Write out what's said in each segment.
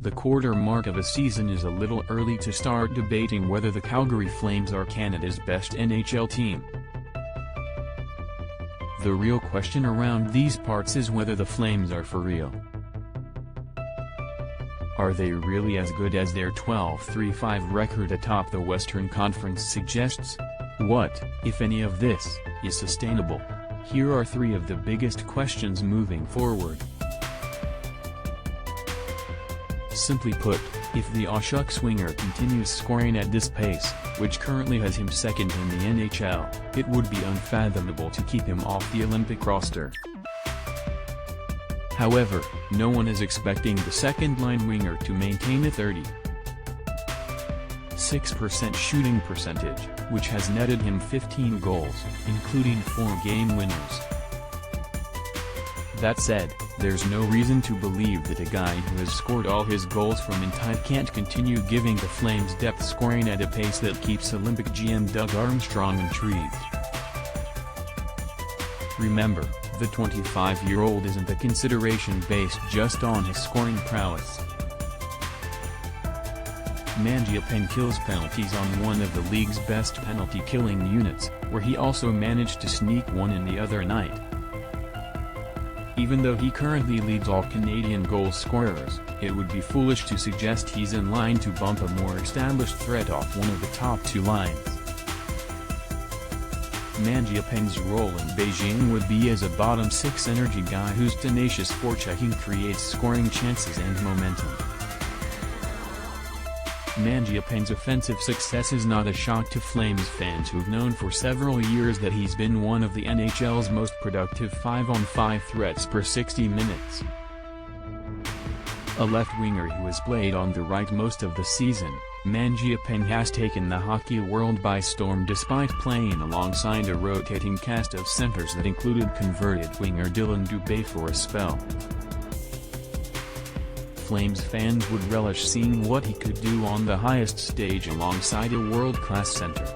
The quarter mark of a season is a little early to start debating whether the Calgary Flames are Canada's best NHL team. The real question around these parts is whether the Flames are for real. Are they really as good as their 12-3-5 record atop the Western Conference suggests? What, if any of this, is sustainable? Here are three of the biggest questions moving forward. Simply put, if the Oshuck winger continues scoring at this pace, which currently has him second in the NHL, it would be unfathomable to keep him off the Olympic roster. However, no one is expecting the second-line winger to maintain a 36% shooting percentage, which has netted him 15 goals, including 4 game winners. That said, there's no reason to believe that a guy who has scored all his goals from inside can't continue giving the Flames depth scoring at a pace that keeps Olympic GM Doug Armstrong intrigued. Remember, the 25-year-old isn't a consideration based just on his scoring prowess. Mangiapane kills penalties on one of the league's best penalty-killing units, where he also managed to sneak one in the other night. Even though he currently leads all Canadian goal scorers, it would be foolish to suggest he's in line to bump a more established threat off one of the top two lines. Mangiapane's role in Beijing would be as a bottom-six energy guy whose tenacious forechecking creates scoring chances and momentum. Mangiapane's offensive success is not a shock to Flames fans who've known for several years that he's been one of the NHL's most productive 5-on-5 threats per 60 minutes. A left winger who has played on the right most of the season, Mangiapane has taken the hockey world by storm despite playing alongside a rotating cast of centers that included converted winger Dylan Dubé for a spell. Flames fans would relish seeing what he could do on the highest stage alongside a world-class center.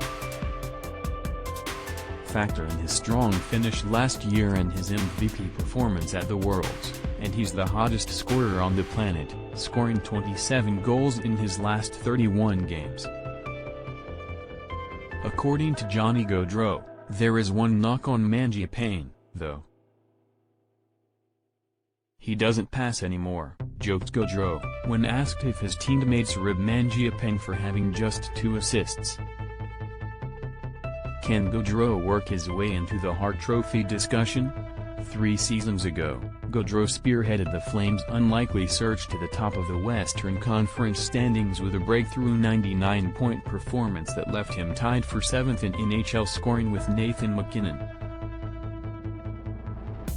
Factor in his strong finish last year and his MVP performance at the Worlds, and he's the hottest scorer on the planet, scoring 27 goals in his last 31 games. According to Johnny Gaudreau, there is one knock on Mangiapane, though. He doesn't pass anymore, joked Gaudreau, when asked if his teammates rib Mangiapane for having just 2 assists. Can Gaudreau work his way into the Hart Trophy discussion? 3 seasons ago, Gaudreau spearheaded the Flames' unlikely surge to the top of the Western Conference standings with a breakthrough 99-point performance that left him tied for 7th in NHL scoring with Nathan MacKinnon.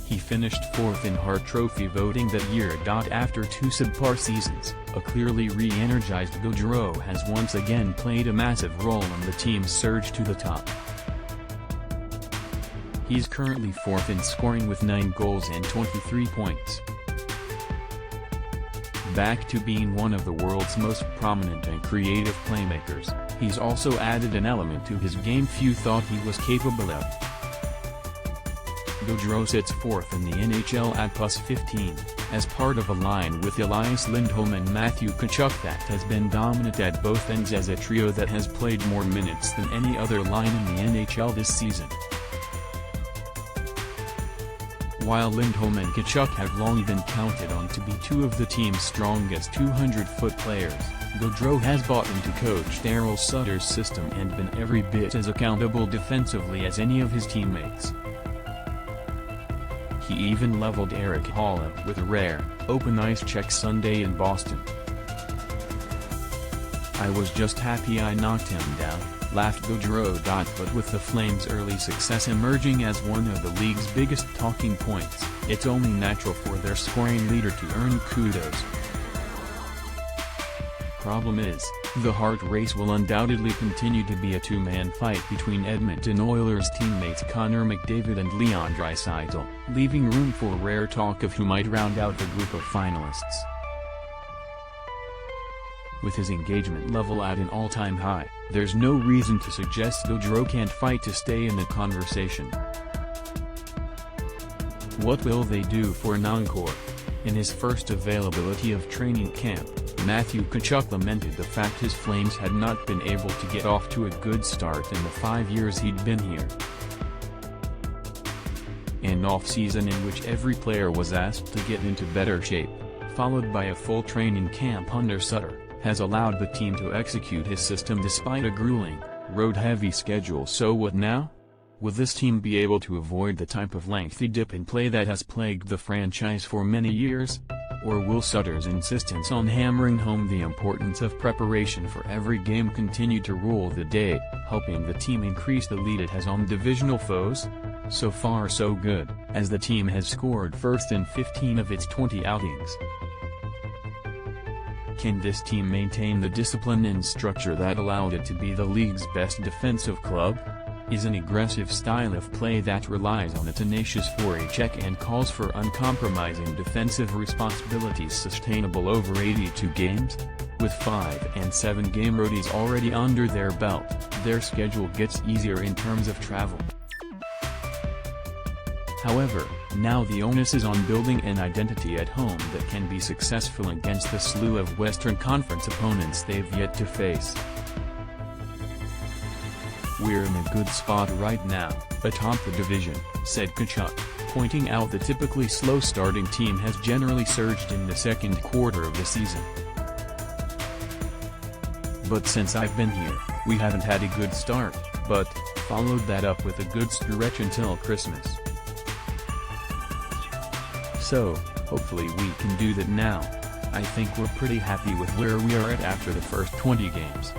He finished 4th in Hart Trophy voting that year. After 2 subpar seasons, a clearly re-energized Gaudreau has once again played a massive role in the team's surge to the top. He's currently 4th in scoring with 9 goals and 23 points. Back to being one of the world's most prominent and creative playmakers, he's also added an element to his game few thought he was capable of. Gaudreau sits 4th in the NHL at +15, as part of a line with Elias Lindholm and Matthew Tkachuk that has been dominant at both ends as a trio that has played more minutes than any other line in the NHL this season. While Lindholm and Tkachuk have long been counted on to be 2 of the team's strongest 200-foot players, Gaudreau has bought into coach Darryl Sutter's system and been every bit as accountable defensively as any of his teammates. He even leveled Eric Holland with a rare, open ice check Sunday in Boston. "I was just happy I knocked him down," laughed Gaudreau. But with the Flames' early success emerging as one of the league's biggest talking points, it's only natural for their scoring leader to earn kudos. Problem is, the Hart race will undoubtedly continue to be a 2-man fight between Edmonton Oilers teammates Connor McDavid and Leon Draisaitl, leaving room for rare talk of who might round out the group of finalists. With his engagement level at an all-time high, there's no reason to suggest Gaudreau can't fight to stay in the conversation. What will they do for an encore? In his first availability of training camp, Matthew Tkachuk lamented the fact his Flames had not been able to get off to a good start in the 5 years he'd been here. An off-season in which every player was asked to get into better shape, followed by a full training camp under Sutter, has allowed the team to execute his system despite a grueling, road-heavy schedule. So what now? Will this team be able to avoid the type of lengthy dip in play that has plagued the franchise for many years? Or will Sutter's insistence on hammering home the importance of preparation for every game continue to rule the day, helping the team increase the lead it has on divisional foes? So far so good, as the team has scored first in 15 of its 20 outings. Can this team maintain the discipline and structure that allowed it to be the league's best defensive club? Is an aggressive style of play that relies on a tenacious forecheck and calls for uncompromising defensive responsibilities sustainable over 82 games? With 5 and 7 game roadies already under their belt, their schedule gets easier in terms of travel. However, now the onus is on building an identity at home that can be successful against the slew of Western Conference opponents they've yet to face. "We're in a good spot right now, atop the division," said Tkachuk, pointing out the typically slow-starting team has generally surged in the second quarter of the season. "But since I've been here, we haven't had a good start, but followed that up with a good stretch until Christmas. So, hopefully we can do that now. I think we're pretty happy with where we are at after the first 20 games."